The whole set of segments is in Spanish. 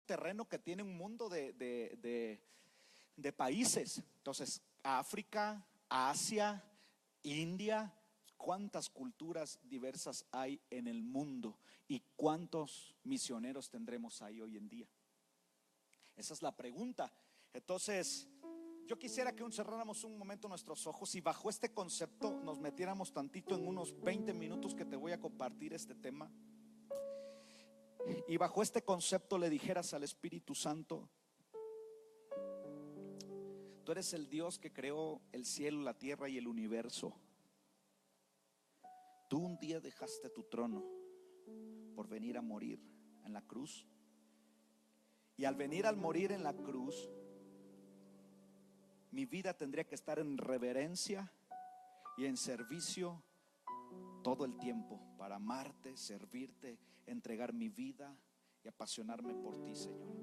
terreno que tiene un mundo de países. Entonces, África, Asia, India, cuántas culturas diversas hay en el mundo y cuántos misioneros tendremos ahí hoy en día. Esa es la pregunta. Entonces, yo quisiera que cerráramos un momento nuestros ojos y bajo este concepto nos metiéramos tantito en unos 20 minutos que te voy a compartir este tema. Y bajo este concepto le dijeras al Espíritu Santo: tú eres el Dios que creó el cielo, la tierra y el universo. Tú un día dejaste tu trono por venir a morir en la cruz. Y al venir al morir en la cruz, mi vida tendría que estar en reverencia y en servicio todo el tiempo para amarte, servirte, entregar mi vida y apasionarme por ti, Señor.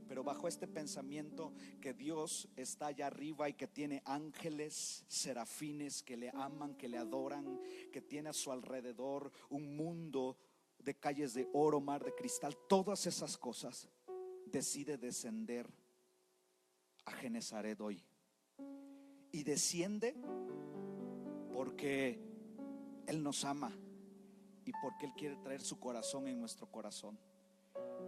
Pero bajo este pensamiento que Dios está allá arriba y que tiene ángeles, serafines que le aman, que le adoran, que tiene a su alrededor un mundo de calles de oro, mar de cristal, todas esas cosas, decide descender a Genezaret hoy. Y desciende porque Él nos ama y porque Él quiere traer su corazón en nuestro corazón.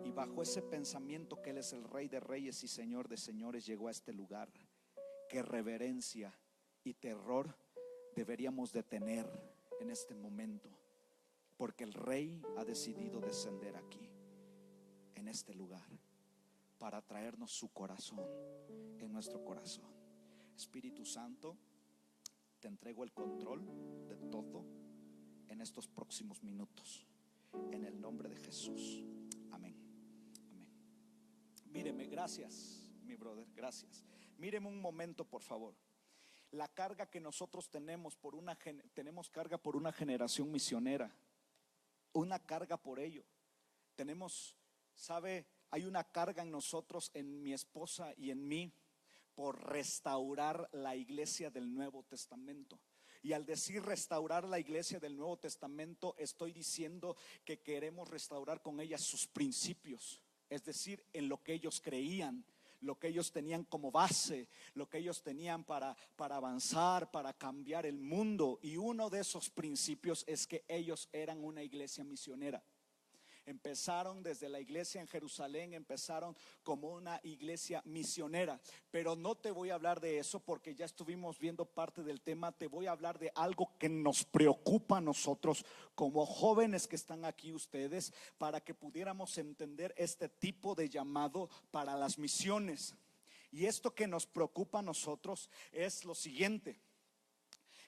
Y bajo ese pensamiento que Él es el Rey de Reyes y Señor de Señores, llegó a este lugar. Qué reverencia y terror deberíamos de tener en este momento, porque el Rey ha decidido descender aquí, en este lugar, para traernos su corazón en nuestro corazón. Espíritu Santo, te entrego el control de todo en estos próximos minutos, en el nombre de Jesús. Amén. Amén. Míreme, gracias, mi brother, gracias. Míreme un momento, por favor. La carga que nosotros tenemos tenemos carga por una generación misionera, una carga por ello. Tenemos, ¿sabe? Hay una carga en nosotros, en mi esposa y en mí, por restaurar la iglesia del Nuevo Testamento. Y al decir restaurar la iglesia del Nuevo Testamento, estoy diciendo que queremos restaurar con ella sus principios, es decir, en lo que ellos creían, lo que ellos tenían como base, lo que ellos tenían para avanzar, para cambiar el mundo. Y uno de esos principios es que ellos eran una iglesia misionera. Empezaron desde la iglesia en Jerusalén, empezaron como una iglesia misionera. Pero no te voy a hablar de eso porque ya estuvimos viendo parte del tema. Te voy a hablar de algo que nos preocupa a nosotros como jóvenes que están aquí ustedes, para que pudiéramos entender este tipo de llamado para las misiones. Y esto que nos preocupa a nosotros es lo siguiente: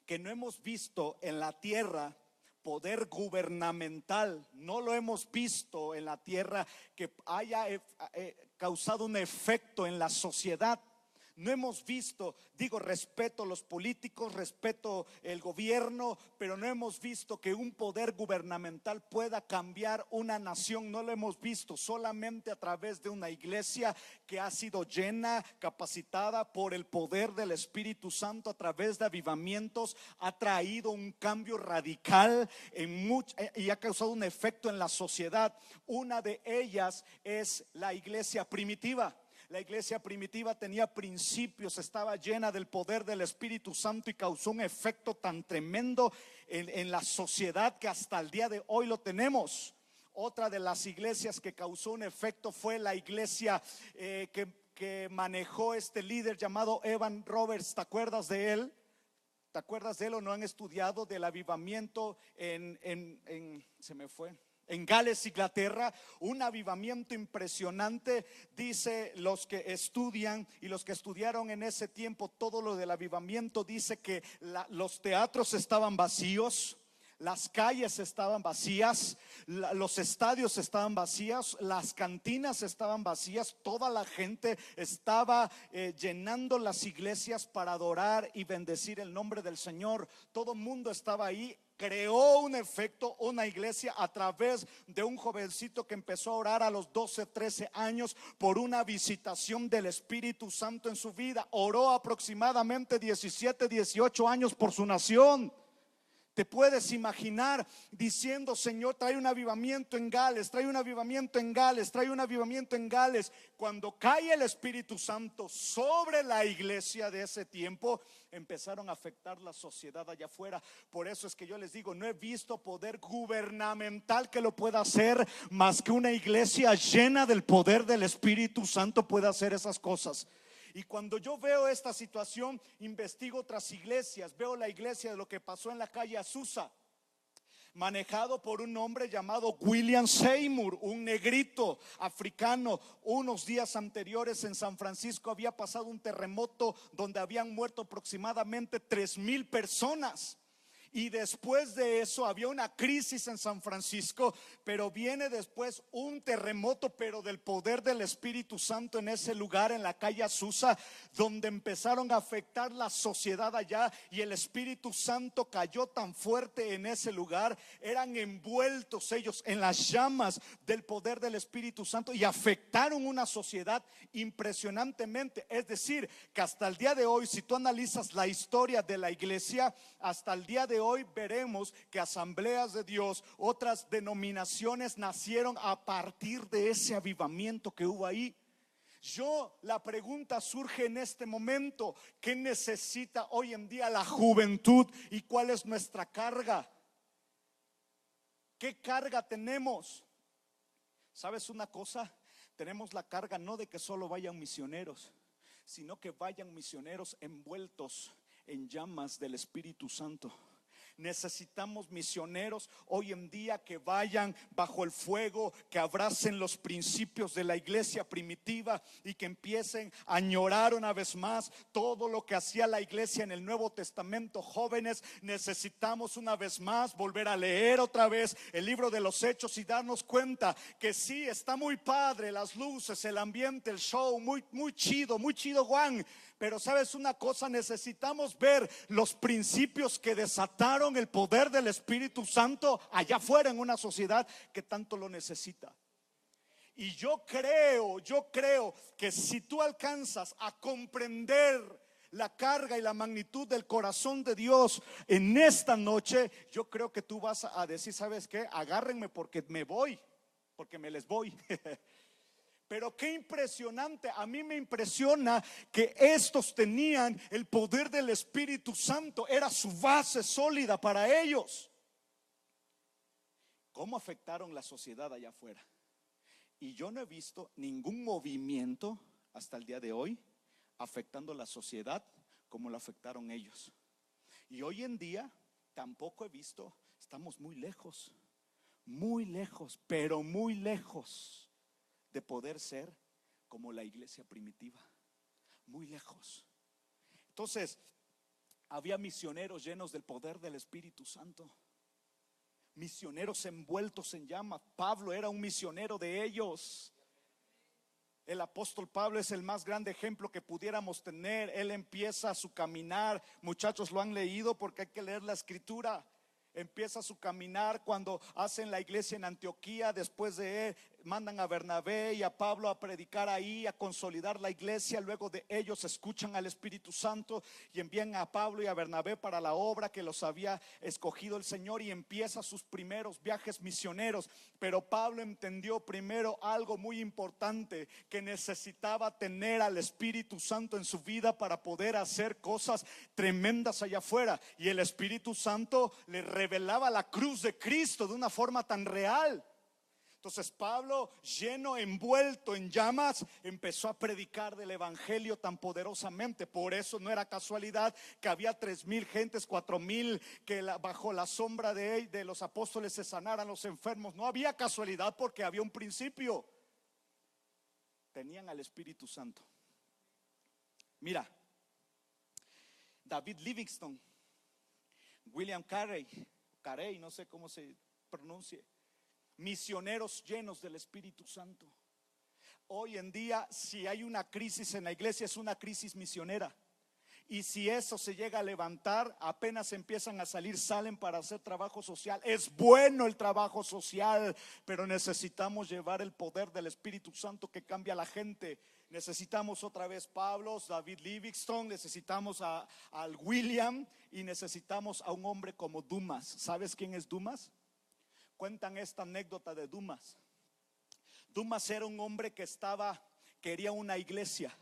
que no hemos visto en la tierra poder gubernamental, no lo hemos visto en la tierra que haya causado un efecto en la sociedad. No hemos visto, respeto a los políticos, respeto el gobierno, pero no hemos visto que un poder gubernamental pueda cambiar una nación. No lo hemos visto, solamente a través de una iglesia que ha sido llena, capacitada por el poder del Espíritu Santo a través de avivamientos, ha traído un cambio radical y ha causado un efecto en la sociedad. Una de ellas es la iglesia primitiva. La iglesia primitiva tenía principios, estaba llena del poder del Espíritu Santo y causó un efecto tan tremendo en la sociedad que hasta el día de hoy lo tenemos. Otra de las iglesias que causó un efecto fue la iglesia que manejó este líder llamado Evan Roberts. ¿Te acuerdas de él? ¿Te acuerdas de él o no han estudiado del avivamiento se me fue? En Gales, Inglaterra, un avivamiento impresionante. Dice los que estudian y los que estudiaron en ese tiempo todo lo del avivamiento, dice que los teatros estaban vacíos, las calles estaban vacías, los estadios estaban vacíos, las cantinas estaban vacías. Toda la gente estaba llenando las iglesias para adorar y bendecir el nombre del Señor. Todo el mundo estaba ahí. Creó un efecto, una iglesia, a través de un jovencito que empezó a orar a los 12, 13 años por una visitación del Espíritu Santo en su vida. Oró aproximadamente 17, 18 años por su nación. Te puedes imaginar diciendo: Señor, trae un avivamiento en Gales, trae un avivamiento en Gales, trae un avivamiento en Gales. Cuando cae el Espíritu Santo sobre la iglesia de ese tiempo, empezaron a afectar la sociedad allá afuera. Por eso es que yo les digo, no he visto poder gubernamental que lo pueda hacer, más que una iglesia llena del poder del Espíritu Santo puede hacer esas cosas. Y cuando yo veo esta situación, investigo otras iglesias. Veo la iglesia de lo que pasó en la calle Azusa, manejado por un hombre llamado William Seymour, un negrito africano. Unos días anteriores en San Francisco había pasado un terremoto donde habían muerto aproximadamente 3,000 personas. Y después de eso había una crisis en San Francisco, pero viene después un terremoto, pero del poder del Espíritu Santo en ese lugar, en la calle Azusa, donde empezaron a afectar la sociedad allá, y el Espíritu Santo cayó tan fuerte en ese lugar. Eran envueltos ellos en las llamas del poder del Espíritu Santo y afectaron una sociedad impresionantemente. Es decir, que hasta el día de hoy, si tú analizas la historia de la iglesia, hasta el día de hoy veremos que Asambleas de Dios, otras denominaciones nacieron a partir de ese avivamiento que hubo ahí. La pregunta surge en este momento: ¿qué necesita hoy en día la juventud y cuál es nuestra carga? ¿Qué carga tenemos? ¿Sabes una cosa? Tenemos la carga no de que solo vayan misioneros, sino que vayan misioneros envueltos en llamas del Espíritu Santo. Necesitamos misioneros hoy en día que vayan bajo el fuego, que abracen los principios de la iglesia primitiva y que empiecen a añorar una vez más todo lo que hacía la iglesia en el Nuevo Testamento. Jóvenes, necesitamos una vez más volver a leer otra vez el libro de los Hechos y darnos cuenta que sí, está muy padre las luces, el ambiente, el show, muy chido Juan. Pero sabes una cosa, necesitamos ver los principios que desataron el poder del Espíritu Santo allá afuera en una sociedad que tanto lo necesita. Y yo creo que si tú alcanzas a comprender la carga y la magnitud del corazón de Dios en esta noche, yo creo que tú vas a decir: ¿sabes qué? Agárrenme porque me voy, porque me les voy. Pero qué impresionante, a mí me impresiona que estos tenían el poder del Espíritu Santo, era su base sólida para ellos. ¿Cómo afectaron la sociedad allá afuera? Y yo no he visto ningún movimiento hasta el día de hoy afectando la sociedad como lo afectaron ellos. Y hoy en día tampoco he visto, estamos muy lejos, pero muy lejos de poder ser como la iglesia primitiva, muy lejos. Entonces, había misioneros llenos del poder del Espíritu Santo, misioneros envueltos en llamas. Pablo era un misionero de ellos. El apóstol Pablo es el más grande ejemplo que pudiéramos tener. Él empieza su caminar, muchachos, lo han leído porque hay que leer la escritura. Empieza su caminar cuando hacen la iglesia en Antioquía. Después de él mandan a Bernabé y a Pablo a predicar ahí, a consolidar la iglesia. Luego de ellos escuchan al Espíritu Santo y envían a Pablo y a Bernabé para la obra que los había escogido el Señor, y empieza sus primeros viajes misioneros. Pero Pablo entendió primero algo muy importante, que necesitaba tener al Espíritu Santo en su vida para poder hacer cosas tremendas allá afuera. Y el Espíritu Santo le revelaba la cruz de Cristo de una forma tan real. Entonces Pablo, lleno, envuelto en llamas, empezó a predicar del evangelio tan poderosamente. Por eso no era casualidad que había 3,000 gentes, 4,000 que bajo la sombra de los apóstoles se sanaran los enfermos. No había casualidad, porque había un principio. Tenían al Espíritu Santo. Mira, David Livingstone, William Carey, no sé cómo se pronuncie, misioneros llenos del Espíritu Santo. Hoy en día, si hay una crisis en la iglesia, es una crisis misionera. Y si eso se llega a levantar, apenas empiezan a salir, salen para hacer trabajo social. Es bueno el trabajo social, pero necesitamos llevar el poder del Espíritu Santo que cambia a la gente. Necesitamos otra vez Pablo, David Livingstone, necesitamos al William y necesitamos a un hombre como Dumas. ¿Sabes quién es Dumas? Cuentan esta anécdota de Dumas. Dumas era un hombre que quería una iglesia.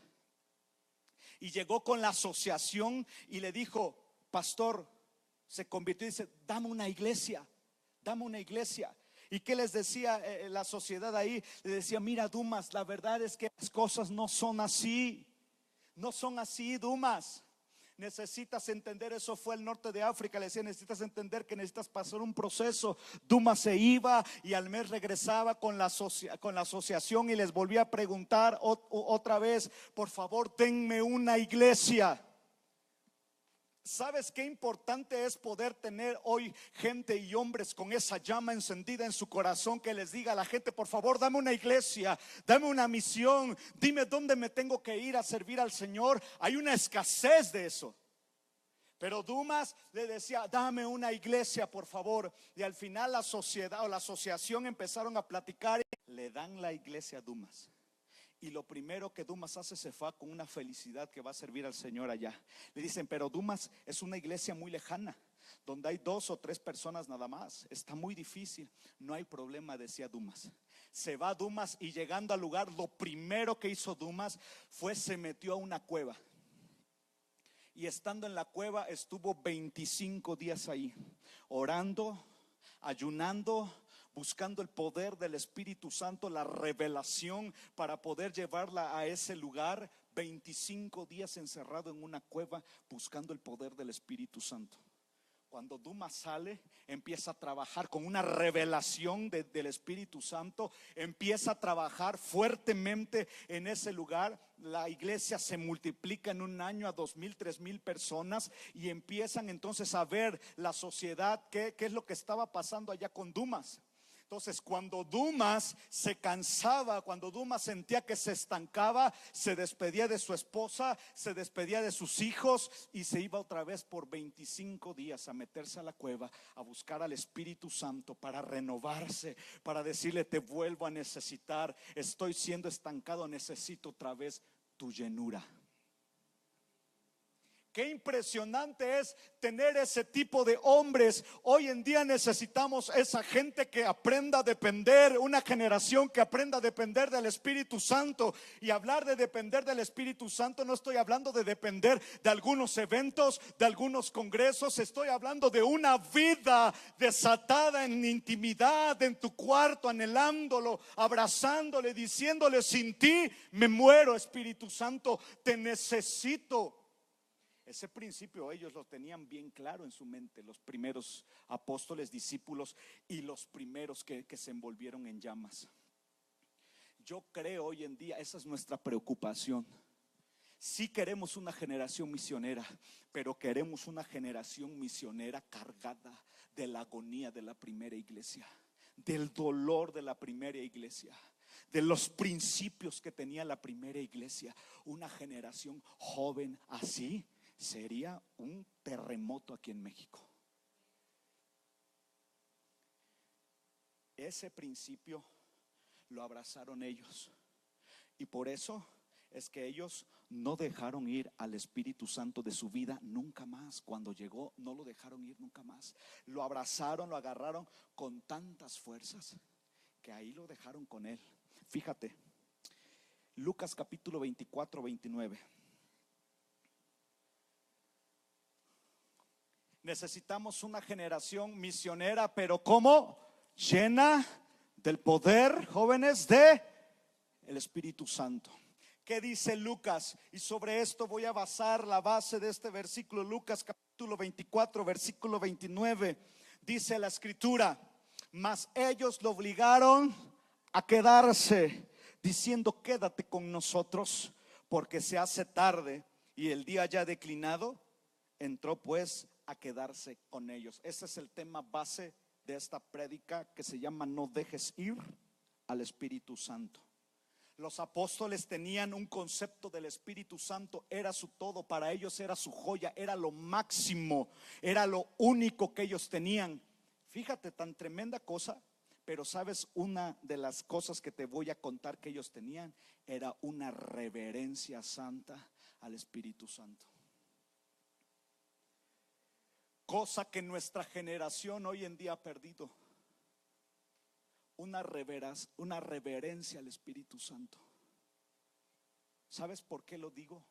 Y llegó con la asociación y le dijo: pastor, se convirtió y dice: dame una iglesia, dame una iglesia. ¿Y qué les decía la sociedad ahí? Le decía: mira, Dumas, la verdad es que las cosas no son así. No son así, Dumas. Necesitas entender, eso fue el norte de África. Le decía: necesitas entender que necesitas pasar un proceso. Dumas se iba y al mes regresaba con la asociación y les volvía a preguntar otra vez: por favor, denme una iglesia. ¿Sabes qué importante es poder tener hoy gente y hombres con esa llama encendida en su corazón, que les diga a la gente: por favor, dame una iglesia, dame una misión, dime dónde me tengo que ir a servir al Señor? Hay una escasez de eso. Pero Dumas le decía: dame una iglesia, por favor. Y al final la sociedad o la asociación empezaron a platicar. Le dan la iglesia a Dumas. Y lo primero que Dumas hace, se fue con una felicidad que va a servir al Señor allá. Le dicen: pero Dumas, es una iglesia muy lejana, donde hay 2 o 3 personas nada más, está muy difícil. No hay problema, decía Dumas. Se va Dumas y llegando al lugar, lo primero que hizo Dumas fue se metió a una cueva. Y estando en la cueva estuvo 25 días ahí, orando, ayunando, buscando el poder del Espíritu Santo, la revelación para poder llevarla a ese lugar. 25 días encerrado en una cueva buscando el poder del Espíritu Santo. Cuando Dumas sale, empieza a trabajar con una revelación del Espíritu Santo, empieza a trabajar fuertemente en ese lugar. La iglesia se multiplica en un año a 2,000, 3,000 personas, y empiezan entonces a ver la sociedad qué es lo que estaba pasando allá con Dumas. Entonces, cuando Dumas se cansaba, cuando Dumas sentía que se estancaba, se despedía de su esposa, se despedía de sus hijos y se iba otra vez por 25 días a meterse a la cueva, a buscar al Espíritu Santo para renovarse, para decirle: te vuelvo a necesitar, estoy siendo estancado, necesito otra vez tu llenura. Qué impresionante es tener ese tipo de hombres. Hoy en día necesitamos esa gente que aprenda a depender, una generación que aprenda a depender del Espíritu Santo. Y hablar de depender del Espíritu Santo, no estoy hablando de depender de algunos eventos, de algunos congresos. Estoy hablando de una vida desatada en intimidad, en tu cuarto, anhelándolo, abrazándole, diciéndole: sin ti me muero, Espíritu Santo, te necesito. Ese principio ellos lo tenían bien claro en su mente, los primeros apóstoles, discípulos y los primeros que se envolvieron en llamas. Yo creo hoy en día, esa es nuestra preocupación. Sí queremos una generación misionera, pero queremos una generación misionera cargada de la agonía de la primera iglesia, del dolor de la primera iglesia, de los principios que tenía la primera iglesia. Una generación joven así sería un terremoto aquí en México. Ese principio lo abrazaron ellos, y por eso es que ellos no dejaron ir al Espíritu Santo de su vida nunca más. Cuando llegó, no lo dejaron ir nunca más. Lo abrazaron, lo agarraron con tantas fuerzas que ahí lo dejaron con él. Fíjate, Lucas capítulo 24, 29. Necesitamos una generación misionera, pero ¿cómo? Llena del poder, jóvenes, de el Espíritu Santo. ¿Qué dice Lucas? Y sobre esto voy a basar la base de este versículo. Lucas capítulo 24, versículo 29. Dice la escritura: mas ellos lo obligaron a quedarse, diciendo: quédate con nosotros, porque se hace tarde y el día ya declinado. Entró pues a quedarse con ellos. Ese es el tema base de esta prédica, que se llama: no dejes ir al Espíritu Santo. Los apóstoles tenían un concepto del Espíritu Santo, era su todo, para ellos era su joya, era lo máximo, era lo único que ellos tenían. Fíjate, tan tremenda cosa, pero sabes, una de las cosas que te voy a contar que ellos tenían era una reverencia santa al Espíritu Santo. Cosa que nuestra generación hoy en día ha perdido. Una reverencia al Espíritu Santo. ¿Sabes por qué lo digo?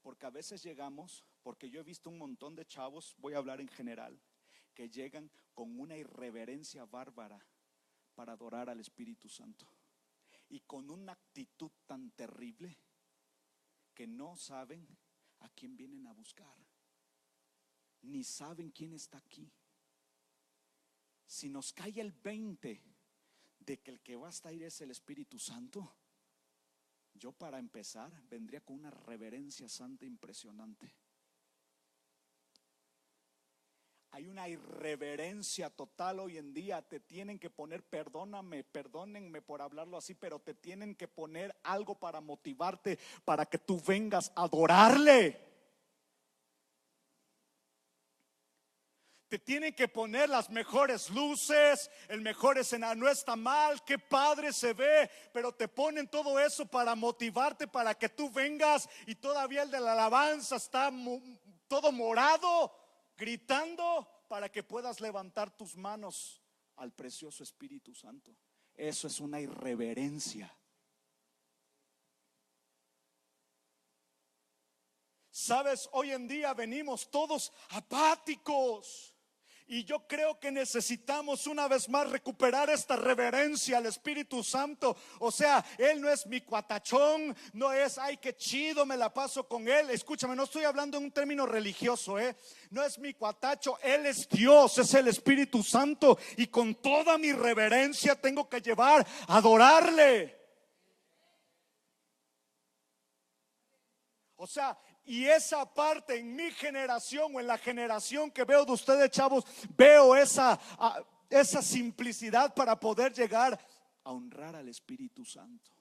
Porque a veces llegamos, porque yo he visto un montón de chavos, voy a hablar en general, que llegan con una irreverencia bárbara para adorar al Espíritu Santo, y con una actitud tan terrible que no saben a quién vienen a buscar, ni saben quién está aquí. Si nos cae el 20 de que el que va a estar ahí es el Espíritu Santo, yo para empezar vendría con una reverencia santa impresionante. Hay una irreverencia total hoy en día. Te tienen que poner, perdónenme por hablarlo así, pero te tienen que poner algo para motivarte, para que tú vengas a adorarle. Te tienen que poner las mejores luces, el mejor escenario. No está mal, qué padre se ve, pero te ponen todo eso para motivarte, para que tú vengas, y todavía el de la alabanza está todo morado, gritando, para que puedas levantar tus manos al precioso Espíritu Santo. Eso es una irreverencia. Sabes, hoy en día venimos todos apáticos. Y yo creo que necesitamos una vez más recuperar esta reverencia al Espíritu Santo. O sea, Él no es mi cuatachón, no es, ay, qué chido, me la paso con Él. Escúchame, no estoy hablando en un término religioso, no es mi cuatacho, Él es Dios, es el Espíritu Santo. Y con toda mi reverencia tengo que llevar a adorarle. O sea, y esa parte en mi generación o en la generación que veo de ustedes, chavos, veo esa simplicidad para poder llegar a honrar al Espíritu Santo.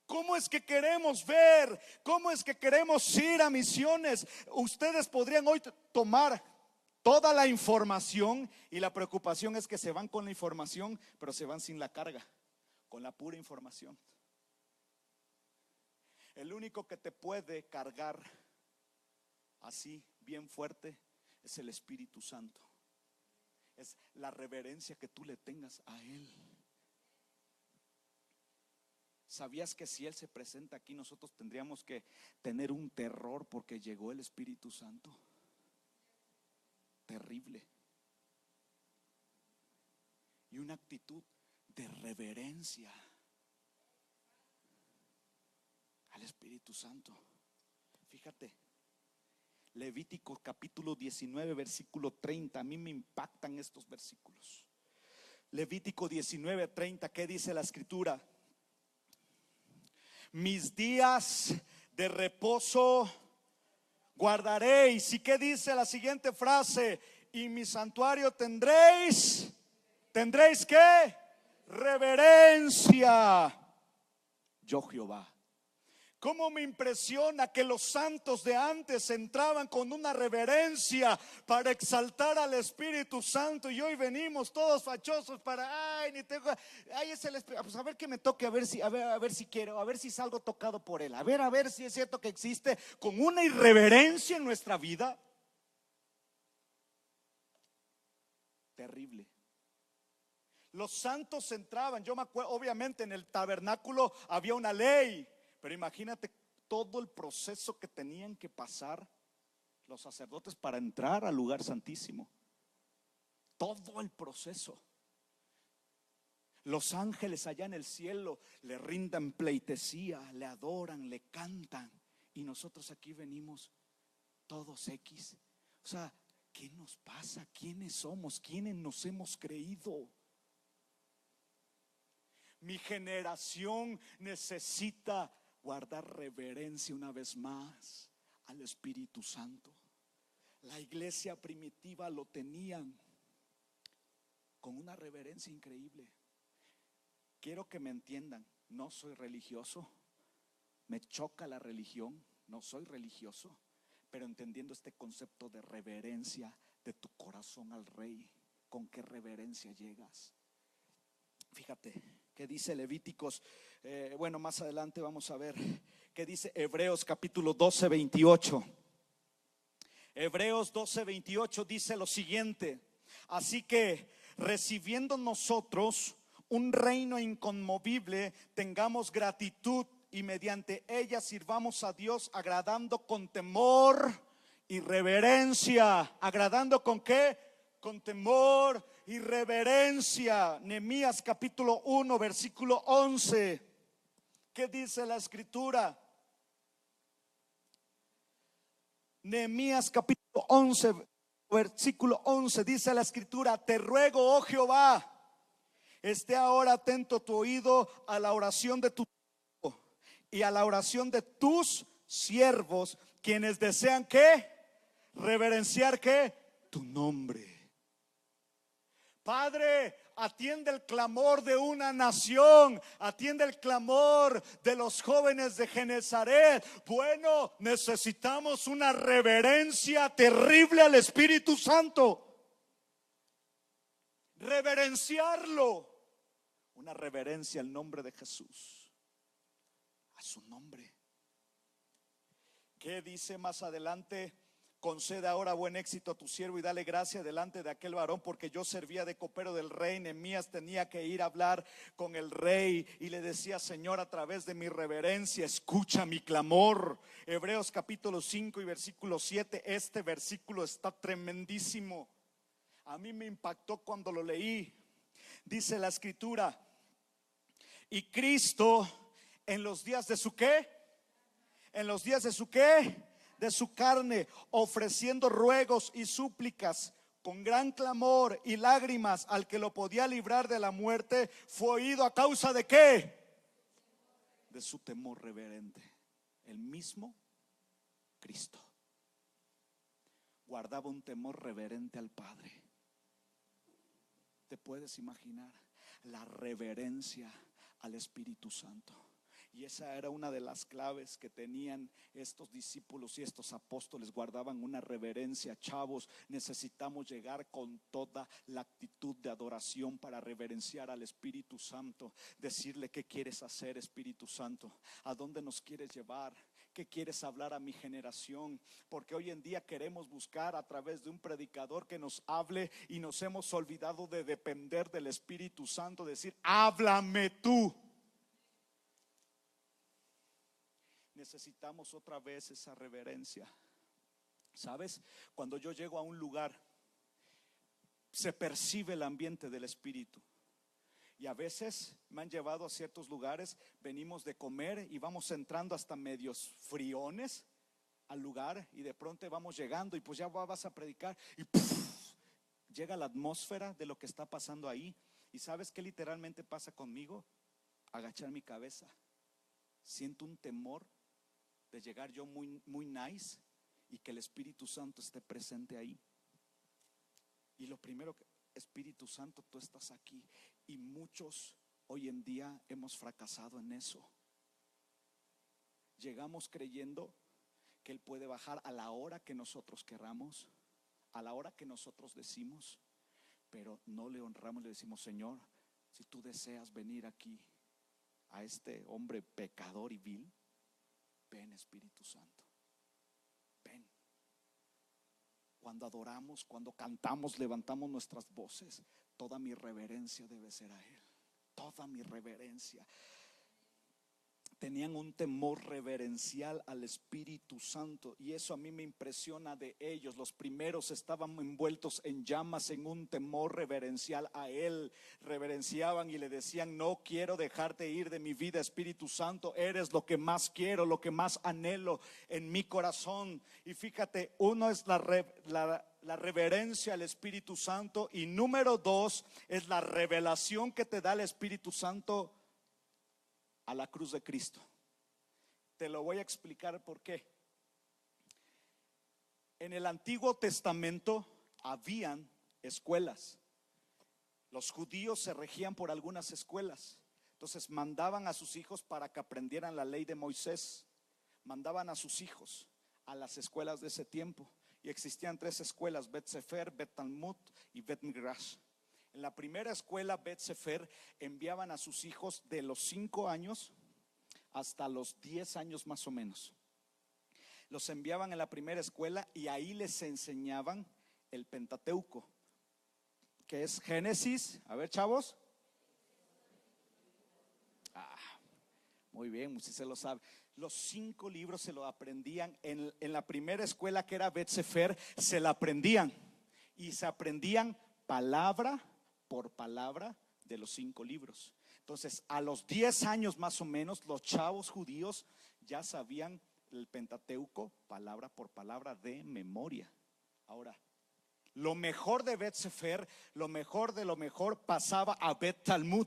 ¿Cómo es que queremos ver? ¿Cómo es que queremos ir a misiones? Ustedes podrían hoy tomar toda la información, y la preocupación es que se van con la información, pero se van sin la carga, con la pura información. El único que te puede cargar así bien fuerte es el Espíritu Santo. Es la reverencia que tú le tengas a Él. ¿Sabías que si Él se presenta aquí, nosotros tendríamos que tener un terror porque llegó el Espíritu Santo? Terrible. Y una actitud de reverencia al Espíritu Santo. Fíjate, Levítico capítulo 19 versículo 30. A mí me impactan estos versículos. Levítico 19:30, ¿qué dice la escritura? Mis días de reposo guardaréis. ¿Y qué dice la siguiente frase? Y mi santuario tendréis ¿qué? Reverencia. Yo Jehová. ¿Cómo me impresiona que los santos de antes entraban con una reverencia para exaltar al Espíritu Santo, y hoy venimos todos fachosos para, ay, ni tengo, ay, es el Espíritu, pues a ver que me toque, a ver si quiero, a ver si salgo tocado por él, a ver si es cierto que existe, con una irreverencia en nuestra vida. Terrible. Los santos entraban, yo me acuerdo, obviamente en el tabernáculo había una ley, pero imagínate todo el proceso que tenían que pasar los sacerdotes para entrar al lugar santísimo. Todo el proceso. Los ángeles allá en el cielo le rindan pleitesía, le adoran, le cantan, y nosotros aquí venimos todos X. O sea, ¿qué nos pasa? ¿Quiénes somos? ¿Quiénes nos hemos creído? Mi generación necesita guardar reverencia una vez más al Espíritu Santo. La iglesia primitiva lo tenían con una reverencia increíble. quiero que me entiendan, no soy religioso, me choca la religión, no soy religioso, pero entendiendo este concepto de reverencia de tu corazón al Rey, ¿con qué reverencia llegas? Fíjate, ¿qué dice Levíticos? Bueno, más adelante vamos a ver qué dice Hebreos capítulo 12, 28. Hebreos 12, 28 dice lo siguiente: así que recibiendo nosotros un reino inconmovible, tengamos gratitud y mediante ella sirvamos a Dios agradando con temor y reverencia. ¿Agradando con qué? Con temor y reverencia. Nehemías capítulo 1 versículo 11. ¿Qué dice la escritura? Nehemías capítulo 11 versículo 11 dice la escritura: te ruego, oh Jehová, esté ahora atento tu oído a la oración de tu y a la oración de tus siervos, quienes desean ¿qué? Reverenciar ¿qué? Tu nombre. Padre, atiende el clamor de una nación, atiende el clamor de los jóvenes de Genezaret. Bueno, necesitamos una reverencia terrible al Espíritu Santo. Reverenciarlo. Una reverencia al nombre de Jesús, a su nombre. ¿Qué dice más adelante? Concede ahora buen éxito a tu siervo y dale gracia delante de aquel varón, porque yo servía de copero del rey. Nehemías tenía que ir a hablar con el rey y le decía: Señor, a través de mi reverencia, escucha mi clamor. Hebreos capítulo 5 y versículo 7. Este versículo está tremendísimo. A mí me impactó cuando lo leí. Dice la escritura: y Cristo en los días de su ¿qué? En los días de su ¿qué? De su carne, ofreciendo ruegos y súplicas con gran clamor y lágrimas al que lo podía librar de la muerte, fue oído a causa de ¿qué? De su temor reverente. El mismo Cristo guardaba un temor reverente al Padre. ¿Te puedes imaginar la reverencia al Espíritu Santo? Y esa era una de las claves que tenían estos discípulos y estos apóstoles. Guardaban una reverencia. Chavos, necesitamos llegar con toda la actitud de adoración para reverenciar al Espíritu Santo. Decirle: ¿qué quieres hacer, Espíritu Santo? ¿A dónde nos quieres llevar? ¿Qué quieres hablar a mi generación? Porque hoy en día queremos buscar a través de un predicador que nos hable y nos hemos olvidado de depender del Espíritu Santo. Decir: háblame tú. Necesitamos otra vez esa reverencia. ¿Sabes? Cuando yo llego a un lugar, se percibe el ambiente del Espíritu. Y a veces me han llevado a ciertos lugares, venimos de comer y vamos entrando hasta medios friones al lugar, y de pronto vamos llegando y pues ya vas a predicar y ¡puf! Llega la atmósfera de lo que está pasando ahí. ¿Y sabes qué literalmente pasa conmigo? Agachar mi cabeza. Siento un temor de llegar yo muy nice y que el Espíritu Santo esté presente ahí. Y lo primero que: Espíritu Santo, tú estás aquí. Y muchos hoy en día hemos fracasado en eso. Llegamos creyendo que Él puede bajar a la hora que nosotros querramos, a la hora que nosotros decimos, pero no le honramos. Le decimos: Señor, si tú deseas venir aquí a este hombre pecador y vil, ven, Espíritu Santo, ven. Cuando adoramos, cuando cantamos, levantamos nuestras voces, toda mi reverencia debe ser a Él. Toda mi reverencia. Tenían un temor reverencial al Espíritu Santo, y eso a mí me impresiona de ellos. Los primeros estaban envueltos en llamas, en un temor reverencial a Él. Reverenciaban y le decían: no quiero dejarte ir de mi vida, Espíritu Santo, eres lo que más quiero, lo que más anhelo en mi corazón. Y fíjate, uno es la reverencia al Espíritu Santo, y número dos es la revelación que te da el Espíritu Santo a la cruz de Cristo. Te lo voy a explicar por qué. En el Antiguo Testamento habían escuelas. Los judíos se regían por algunas escuelas. Entonces mandaban a sus hijos para que aprendieran la ley de Moisés. Mandaban a sus hijos a las escuelas de ese tiempo. Y existían 3 escuelas: Bet Sefer, Bet Talmud y Bet Midrash. En la primera escuela, Bet Sefer, enviaban a sus hijos de los 5 años hasta los 10 años más o menos. Los enviaban en la primera escuela y ahí les enseñaban el Pentateuco, que es Génesis. A ver, chavos. Muy bien, si se lo sabe. Los 5 libros se lo aprendían en la primera escuela, que era Bet Sefer. Se la aprendían y se aprendían palabra por palabra de los 5 libros. Entonces, a los 10 años más o menos, los chavos judíos ya sabían el Pentateuco palabra por palabra de memoria. Ahora, lo mejor de Bet Sefer, lo mejor de lo mejor, pasaba a Bet Talmud.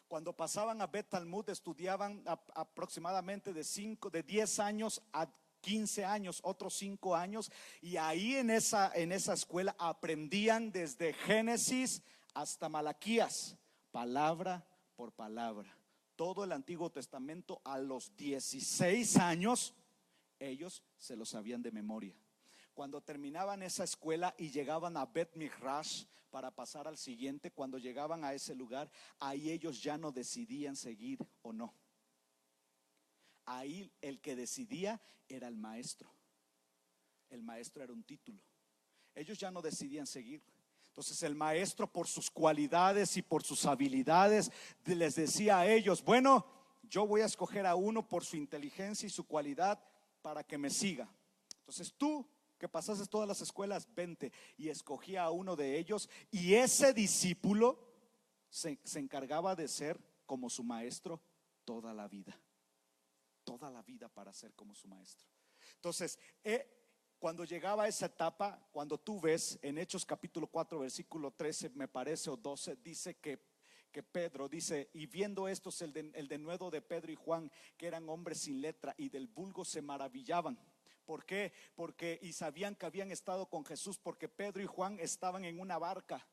Cuando pasaban a Bet Talmud, estudiaban aproximadamente de 10 años a 15 años, otros 5 años, y ahí en esa escuela aprendían desde Génesis hasta Malaquías, palabra por palabra, todo el Antiguo Testamento. A los 16 años ellos se lo sabían de memoria. Cuando terminaban esa escuela y llegaban a Bet Midrash para pasar al siguiente, cuando llegaban a ese lugar, ahí ellos ya no decidían seguir o no. Ahí el que decidía era el maestro. El maestro era un título. Ellos ya no decidían seguir. Entonces el maestro, por sus cualidades y por sus habilidades, les decía a ellos: bueno, yo voy a escoger a uno por su inteligencia y su cualidad para que me siga. Entonces tú, que pasaste todas las escuelas, vente. Y escogía a uno de ellos, y ese discípulo se encargaba de ser como su maestro toda la vida. Toda la vida para ser como su maestro. Entonces, cuando llegaba a esa etapa, cuando tú ves en Hechos capítulo 4 versículo 13, me parece, o 12, dice que Pedro dice: y viendo estos el denuedo de Pedro y Juan, que eran hombres sin letra, y del vulgo se maravillaban. ¿Por qué? Porque y sabían que habían estado con Jesús, porque Pedro y Juan estaban en una barca.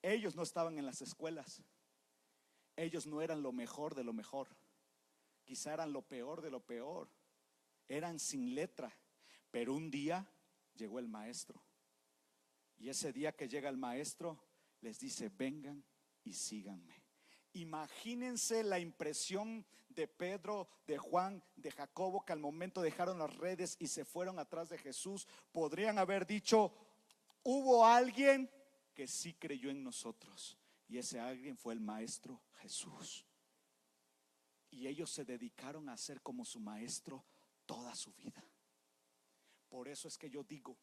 Ellos no estaban en las escuelas. Ellos no eran lo mejor de lo mejor. Quizá eran lo peor de lo peor. Eran sin letra. Pero un día llegó el maestro. Y ese día que llega el maestro, les dice: vengan y síganme. Imagínense la impresión de Pedro, de Juan, de Jacobo, que al momento dejaron las redes y se fueron atrás de Jesús. Podrían haber dicho: hubo alguien que sí creyó en nosotros, y ese alguien fue el maestro Jesús. Y ellos se dedicaron a ser como su maestro toda su vida. Por eso es que yo digo,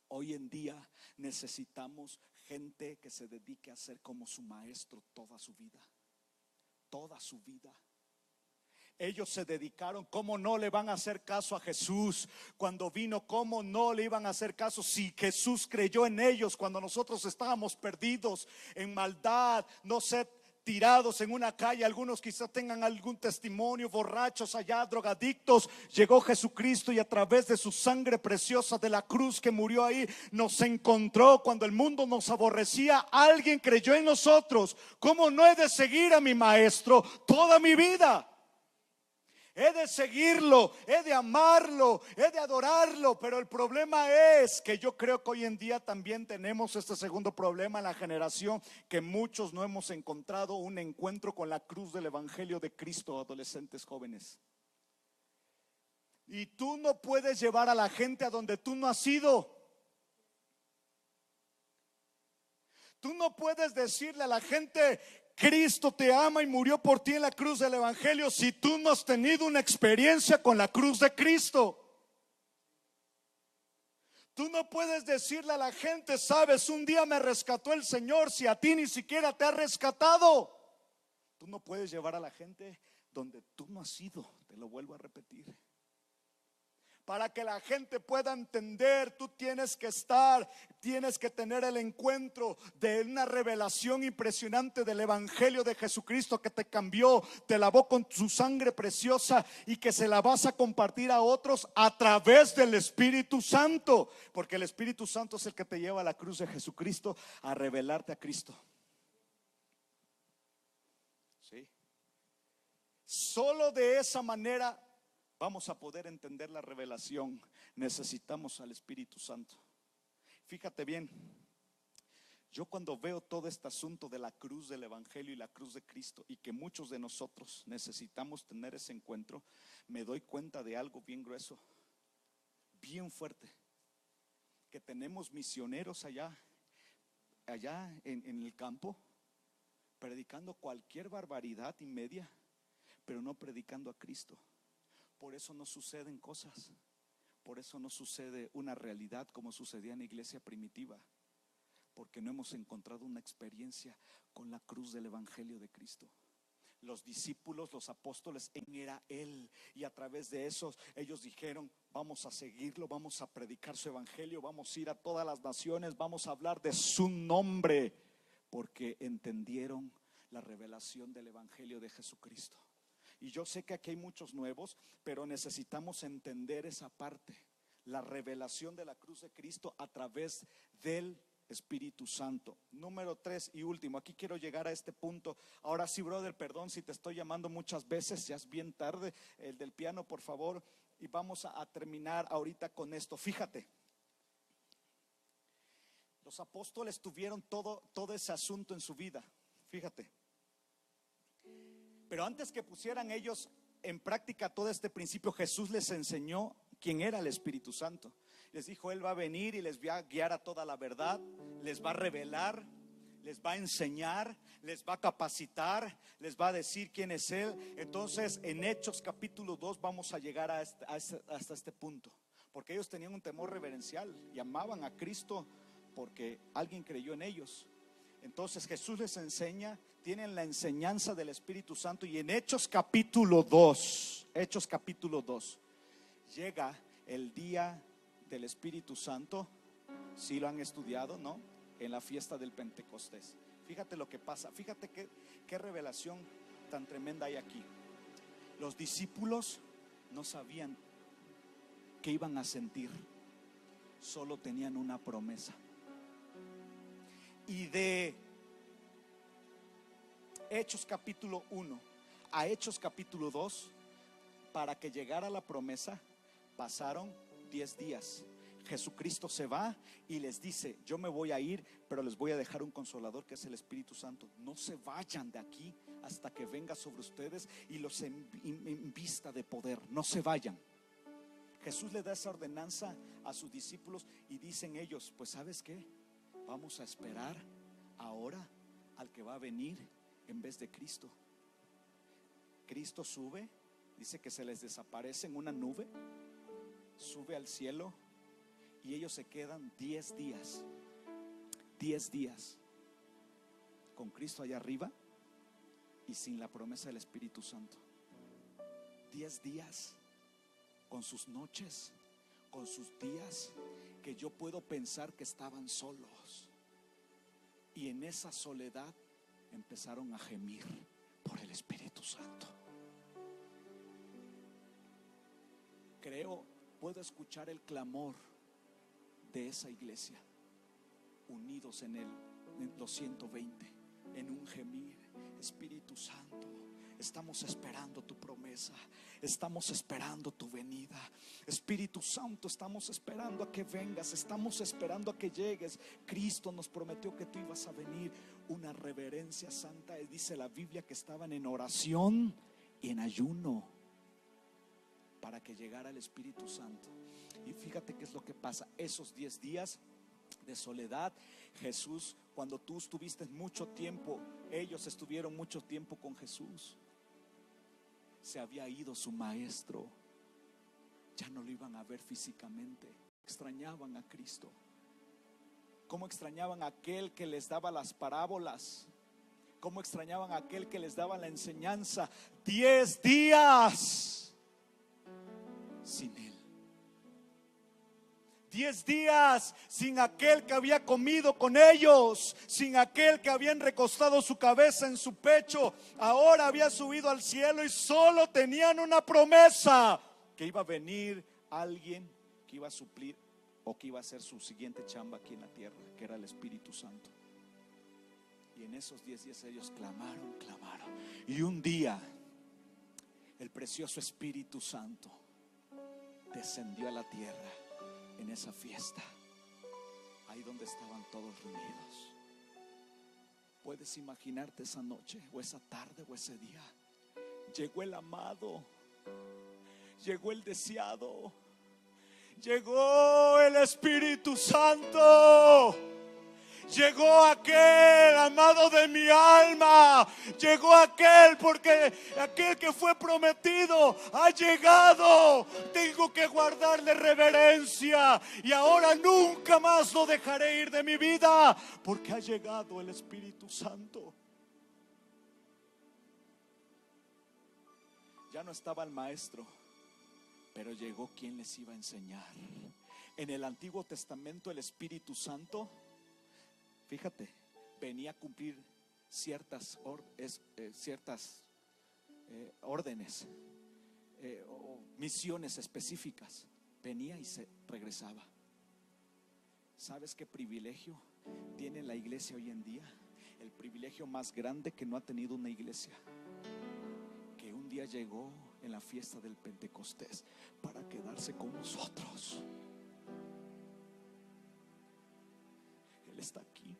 hoy en día necesitamos gente que se dedique a ser como su maestro toda su vida. Toda su vida. Ellos se dedicaron. ¿Cómo no le van a hacer caso a Jesús cuando vino? ¿Cómo no le iban a hacer caso si Jesús creyó en ellos cuando nosotros estábamos perdidos en maldad? No sé, tirados en una calle, algunos quizás tengan algún testimonio, borrachos allá, drogadictos. Llegó Jesucristo y a través de su sangre preciosa de la cruz que murió ahí, nos encontró cuando el mundo nos aborrecía. Alguien creyó en nosotros. ¿Cómo no he de seguir a mi maestro toda mi vida? He de seguirlo, he de amarlo, he de adorarlo. Pero el problema es que yo creo que hoy en día también tenemos este segundo problema en la generación, que muchos no hemos encontrado un encuentro con la cruz del evangelio de Cristo, adolescentes jóvenes. Y tú no puedes llevar a la gente a donde tú no has ido. Tú no puedes decirle a la gente: Cristo te ama y murió por ti en la cruz del evangelio, si tú no has tenido una experiencia con la cruz de Cristo. Tú no puedes decirle a la gente: sabes, un día me rescató el Señor, si a ti ni siquiera te ha rescatado. Tú no puedes llevar a la gente donde tú no has ido. Te lo vuelvo a repetir. Para que la gente pueda entender, tú tienes que tener el encuentro de una revelación impresionante del evangelio de Jesucristo, que te cambió, te lavó con su sangre preciosa, y que se la vas a compartir a otros a través del Espíritu Santo, porque el Espíritu Santo es el que te lleva a la cruz de Jesucristo, a revelarte a Cristo. solo de esa manera vamos a poder entender la revelación. Necesitamos al Espíritu Santo. Fíjate bien, yo cuando veo todo este asunto de la cruz del Evangelio y la cruz de Cristo, y que muchos de nosotros necesitamos tener ese encuentro, me doy cuenta de algo bien grueso, bien fuerte, que tenemos misioneros allá en el campo, predicando cualquier barbaridad y media, pero no predicando a Cristo. Por eso no suceden cosas, por eso no sucede una realidad como sucedía en la iglesia primitiva, porque no hemos encontrado una experiencia con la cruz del Evangelio de Cristo. Los discípulos, los apóstoles, era Él, y a través de eso ellos dijeron: vamos a seguirlo, vamos a predicar su evangelio, vamos a ir a todas las naciones, vamos a hablar de su nombre, porque entendieron la revelación del evangelio de Jesucristo. Y yo sé que aquí hay muchos nuevos, pero necesitamos entender esa parte, la revelación de la cruz de Cristo a través del Espíritu Santo. Número 3 y último, aquí quiero llegar a este punto. Ahora sí, brother, perdón si te estoy llamando muchas veces, ya es bien tarde. El del piano, por favor. Y vamos a terminar ahorita con esto. Fíjate, los apóstoles tuvieron todo ese asunto en su vida. Fíjate, pero antes que pusieran ellos en práctica todo este principio, Jesús les enseñó quién era el Espíritu Santo. Les dijo: Él va a venir y les va a guiar a toda la verdad, les va a revelar, les va a enseñar, les va a capacitar, les va a decir quién es Él. Entonces en Hechos capítulo 2 vamos a llegar hasta este punto, porque ellos tenían un temor reverencial y amaban a Cristo porque alguien creyó en ellos. Entonces Jesús les enseña, tienen la enseñanza del Espíritu Santo, y en Hechos capítulo 2 llega el día del Espíritu Santo. Si lo han estudiado, ¿no? En la fiesta del Pentecostés. Fíjate lo que pasa, fíjate qué revelación tan tremenda hay aquí. Los discípulos no sabían qué iban a sentir, solo tenían una promesa. Y de Hechos capítulo 1 a Hechos capítulo 2, para que llegara la promesa, pasaron 10 días. Jesucristo se va y les dice: yo me voy a ir, pero les voy a dejar un consolador, que es el Espíritu Santo. No se vayan de aquí hasta que venga sobre ustedes y los invista de poder. No se vayan. Jesús le da esa ordenanza a sus discípulos y dicen ellos: pues ¿sabes qué? Vamos a esperar ahora al que va a venir en vez de Cristo. Cristo sube, dice que se les desaparece en una nube, sube al cielo, y ellos se quedan 10 días con Cristo allá arriba y sin la promesa del Espíritu Santo. 10 días con sus noches, con sus días, que yo puedo pensar que estaban solos, y en esa soledad empezaron a gemir por el Espíritu Santo. Puedo escuchar el clamor de esa iglesia, unidos en los 120, en un gemir: Espíritu Santo, estamos esperando tu promesa, estamos esperando tu venida. Espíritu Santo, estamos esperando a que vengas, estamos esperando a que llegues. Cristo nos prometió que tú ibas a venir. Una reverencia santa. Dice la Biblia que estaban en oración y en ayuno para que llegara el Espíritu Santo. Y fíjate qué es lo que pasa. Esos 10 días de soledad, Jesús, cuando tú estuviste mucho tiempo, ellos estuvieron mucho tiempo con Jesús, se había ido su maestro, ya no lo iban a ver físicamente. Extrañaban a Cristo. Cómo extrañaban a aquel que les daba las parábolas, cómo extrañaban a aquel que les daba la enseñanza. 10 días sin Él. 10 días sin aquel que había comido con ellos, sin aquel que habían recostado su cabeza en su pecho. Ahora había subido al cielo y solo tenían una promesa: que iba a venir alguien que iba a suplir, o que iba a ser su siguiente chamba aquí en la tierra, que era el Espíritu Santo. Y en esos 10 días ellos clamaron. Y un día el precioso Espíritu Santo descendió a la tierra en esa fiesta, ahí donde estaban todos reunidos. Puedes imaginarte esa noche o esa tarde o ese día. Llegó el amado, llegó el deseado, llegó el Espíritu Santo. Llegó aquel amado de mi alma. Llegó aquel, porque aquel que fue prometido ha llegado. Tengo que guardarle reverencia, y ahora nunca más lo dejaré ir de mi vida, porque ha llegado el Espíritu Santo. Ya no estaba el maestro, pero llegó quien les iba a enseñar. En el Antiguo Testamento el Espíritu Santo, fíjate, venía a cumplir ciertas órdenes o misiones específicas. Venía y se regresaba. ¿Sabes qué privilegio tiene la iglesia hoy en día? El privilegio más grande que no ha tenido una iglesia, que un día llegó en la fiesta del Pentecostés para quedarse con nosotros. Él está aquí.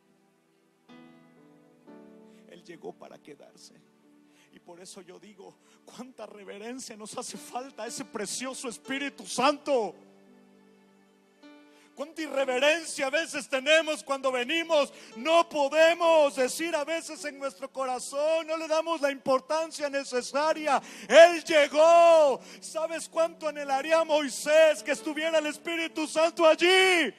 Él llegó para quedarse. Y por eso yo digo, cuánta reverencia nos hace falta a ese precioso Espíritu Santo. Cuánta irreverencia a veces tenemos cuando venimos. No podemos decir a veces en nuestro corazón, no le damos la importancia necesaria. Él llegó. ¿Sabes cuánto anhelaría Moisés que estuviera el Espíritu Santo allí?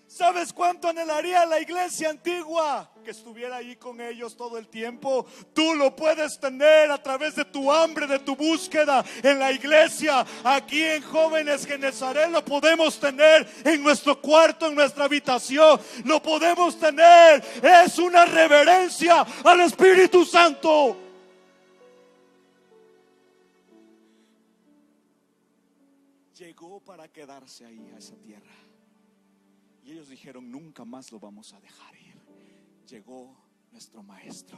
¿Sabes cuánto anhelaría la iglesia antigua que estuviera ahí con ellos todo el tiempo? Tú lo puedes tener a través de tu hambre, de tu búsqueda en la iglesia. Aquí en Jóvenes Genezaret lo podemos tener en nuestro cuarto, en nuestra habitación. Lo podemos tener. Es una reverencia al Espíritu Santo. Llegó para quedarse ahí, a esa tierra. Y ellos dijeron, nunca más lo vamos a dejar ir. Llegó nuestro maestro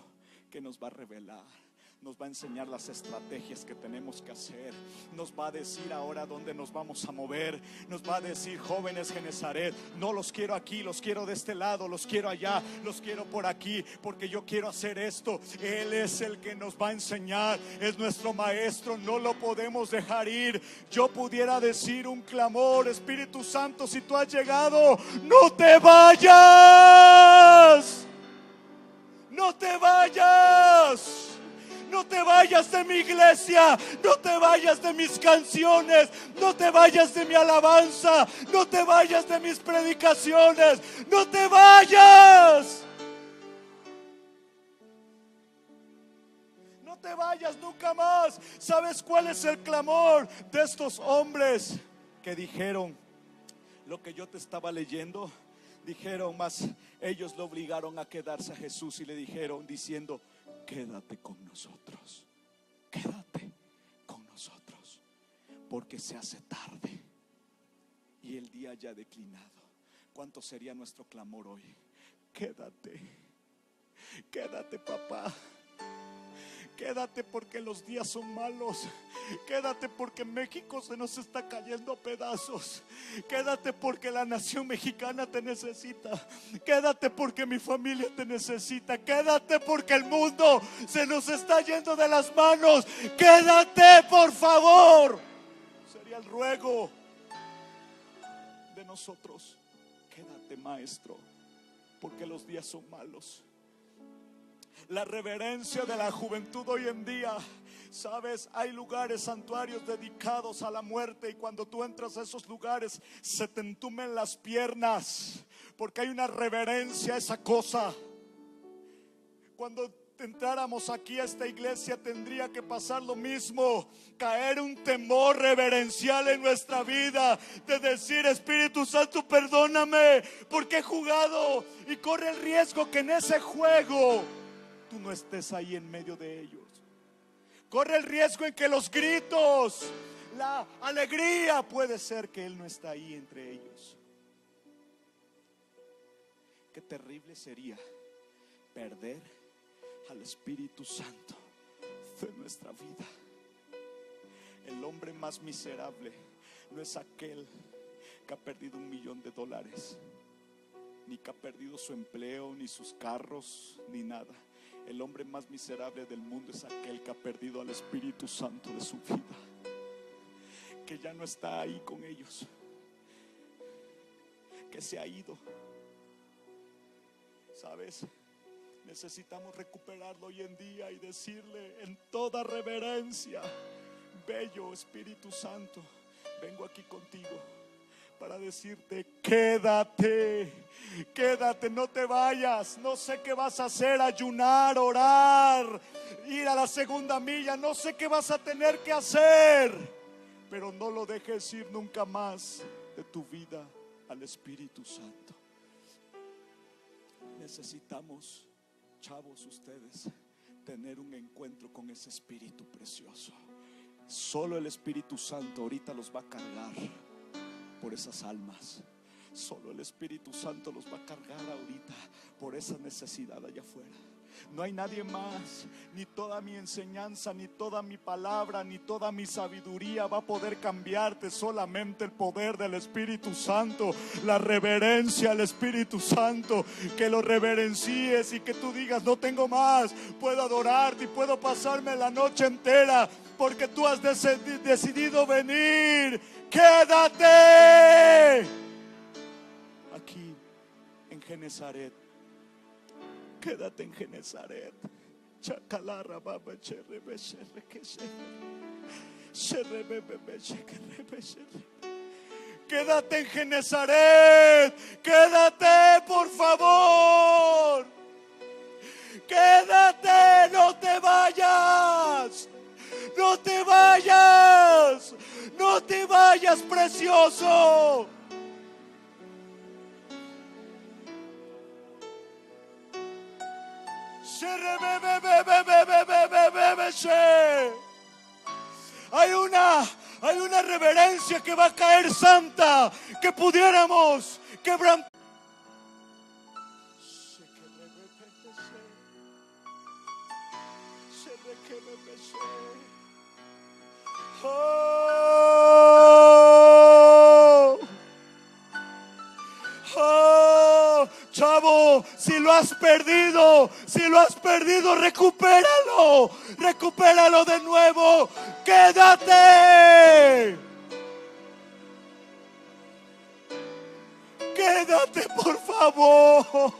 que nos va a revelar, nos va a enseñar las estrategias que tenemos que hacer. Nos va a decir ahora dónde nos vamos a mover. Nos va a decir, Jóvenes Genezaret, no los quiero aquí, los quiero de este lado, los quiero allá, los quiero por aquí, porque yo quiero hacer esto. Él es el que nos va a enseñar, es nuestro maestro, no lo podemos dejar ir. Yo pudiera decir un clamor, Espíritu Santo, si tú has llegado, no te vayas. No te vayas. No te vayas de mi iglesia, no te vayas de mis canciones, no te vayas de mi alabanza, no te vayas de mis predicaciones, no te vayas. No te vayas nunca más. ¿Sabes cuál es el clamor de estos hombres que dijeron lo que yo te estaba leyendo? Dijeron, mas ellos lo obligaron a quedarse a Jesús y le dijeron diciendo, quédate con nosotros, quédate con nosotros, porque se hace tarde y el día ya ha declinado. ¿Cuánto sería nuestro clamor hoy? Quédate, quédate, papá. Quédate porque los días son malos. Quédate porque México se nos está cayendo a pedazos. Quédate porque la nación mexicana te necesita. Quédate porque mi familia te necesita. Quédate porque el mundo se nos está yendo de las manos. Quédate, por favor. Sería el ruego de nosotros. Quédate, maestro, porque los días son malos. La reverencia de la juventud hoy en día, sabes, hay lugares, santuarios dedicados a la muerte, y cuando tú entras a esos lugares se te entumen las piernas, porque hay una reverencia a esa cosa. Cuando entráramos aquí a esta iglesia tendría que pasar lo mismo, caer un temor reverencial en nuestra vida, de decir, Espíritu Santo, perdóname porque he jugado, y corre el riesgo que en ese juego tú no estés ahí en medio de ellos. Corre el riesgo en que los gritos, la alegría, puede ser que Él no está ahí entre ellos. Qué terrible sería perder al Espíritu Santo de nuestra vida. más miserable no es aquel que ha perdido $1,000,000, ni que ha perdido su empleo, ni sus carros, ni nada. El hombre más miserable del mundo es aquel que ha perdido al Espíritu Santo de su vida, que ya no está ahí con ellos, que se ha ido. ¿Sabes? Necesitamos recuperarlo hoy en día y decirle en toda reverencia: bello Espíritu Santo, vengo aquí contigo para decirte: quédate, quédate, no te vayas. No sé qué vas a hacer, ayunar, orar, ir a la segunda milla, no sé qué vas a tener que hacer, pero no lo dejes ir nunca más de tu vida al Espíritu Santo. Necesitamos, chavos, ustedes, tener un encuentro con ese Espíritu precioso. Solo el Espíritu Santo ahorita los va a cargar por esas almas. Solo el Espíritu Santo los va a cargar ahorita por esa necesidad allá afuera. No hay nadie más. Ni toda mi enseñanza, ni toda mi palabra, ni toda mi sabiduría va a poder cambiarte. Solamente el poder del Espíritu Santo, la reverencia al Espíritu Santo. Que lo reverencies y que tú digas: no tengo más, puedo adorarte y puedo pasarme la noche entera, porque tú has decidido venir. Quédate aquí en Genezaret. Quédate en Genezaret. Chacalarra baba cherrebe cherre que cherrebe bebe cherrebe cherre. Quédate en Genezaret. Quédate, por favor. Quédate, no te vayas. No te vayas. No te vayas, precioso. Hay una reverencia que va a caer santa, que pudiéramos quebrantar. Chavo, si lo has perdido, recupéralo de nuevo. Quédate. Quédate, por favor,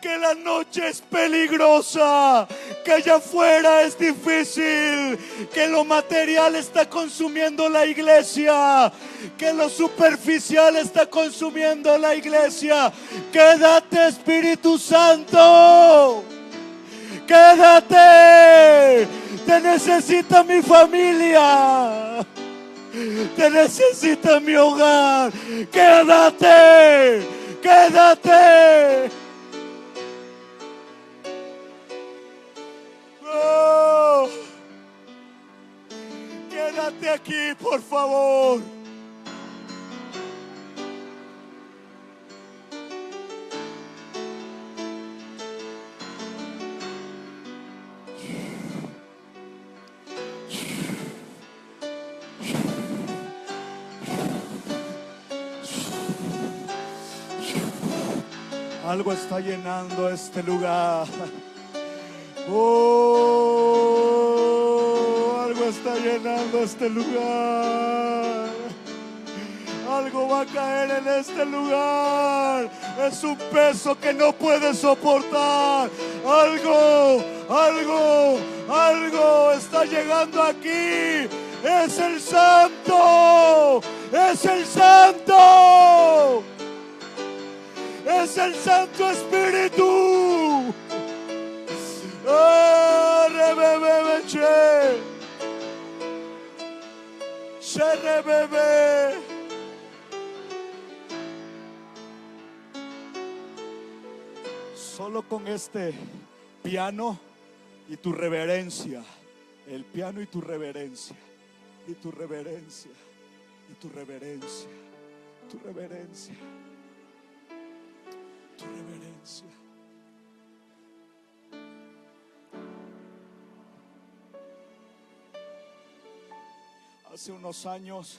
que la noche es peligrosa, que allá afuera es difícil, que lo material está consumiendo la iglesia, que lo superficial está consumiendo la iglesia. Quédate, Espíritu Santo. Quédate. Te necesita mi familia. Te necesita mi hogar. Quédate. Quédate. Oh. Quédate aquí, por favor. Algo está llenando este lugar. Oh, algo está llenando este lugar. Algo va a caer en este lugar. Es un peso que no puedes soportar. Algo está llegando aquí. Es el Santo. Es el Santo. Es el Santo Espíritu. Oh, rebebebeche. Se rebebe. Solo con este piano y tu reverencia. El piano y tu reverencia. Y tu reverencia. Y tu reverencia. Tu reverencia. Tu reverencia. Hace unos años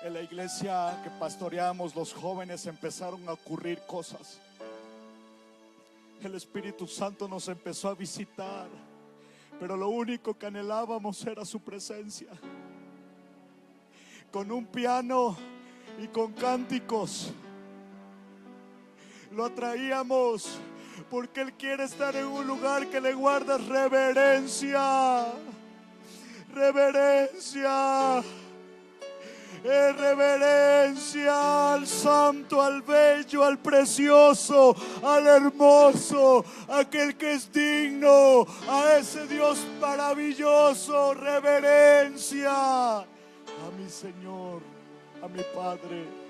en la iglesia que pastoreamos, los jóvenes empezaron a ocurrir cosas. El Espíritu Santo nos empezó a visitar, pero lo único que anhelábamos era su presencia. Con un piano y con cánticos lo atraíamos, porque Él quiere estar en un lugar que le guardas reverencia. Reverencia. Reverencia al santo, al bello, al precioso, al hermoso, aquel que es digno, a ese Dios maravilloso. Reverencia a mi Señor, a mi Padre.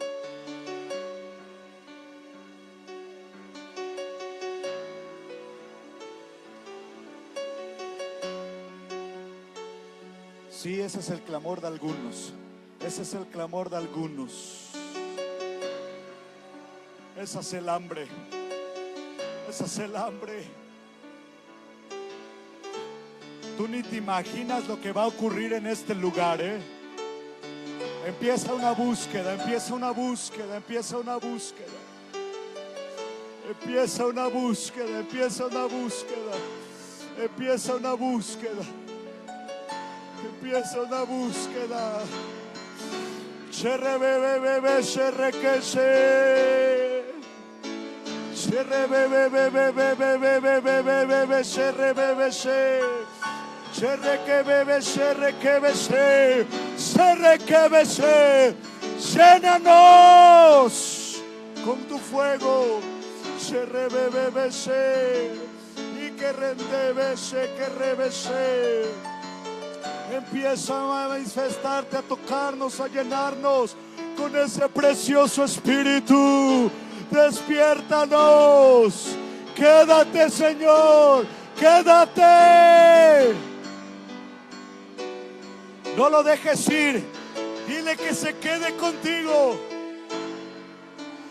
Sí, ese es el clamor de algunos. Ese es el clamor de algunos. Ese es el hambre. Ese es el hambre. Tú ni te imaginas lo que va a ocurrir en este lugar, ¿eh? Empieza una búsqueda, empieza una búsqueda, empieza una búsqueda. Empieza una búsqueda, empieza una búsqueda. Empieza una búsqueda. Empieza una búsqueda. Sherre bebe bebe sherre que se. Sherre bebe bebe bebe bebe bebe bebe sherre bebe se. Sherre que bebe sherre que bese. Sherre que bese. Llénanos con tu fuego. Sherre bebe bese. Y que rende bese que rebese. Empieza a manifestarte, a tocarnos, a llenarnos con ese precioso Espíritu. Despiértanos. Quédate, Señor. Quédate. No lo dejes ir. Dile que se quede contigo.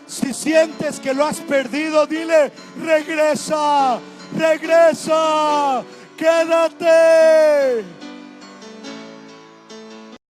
Si sientes que lo has perdido, dile: regresa, regresa, quédate.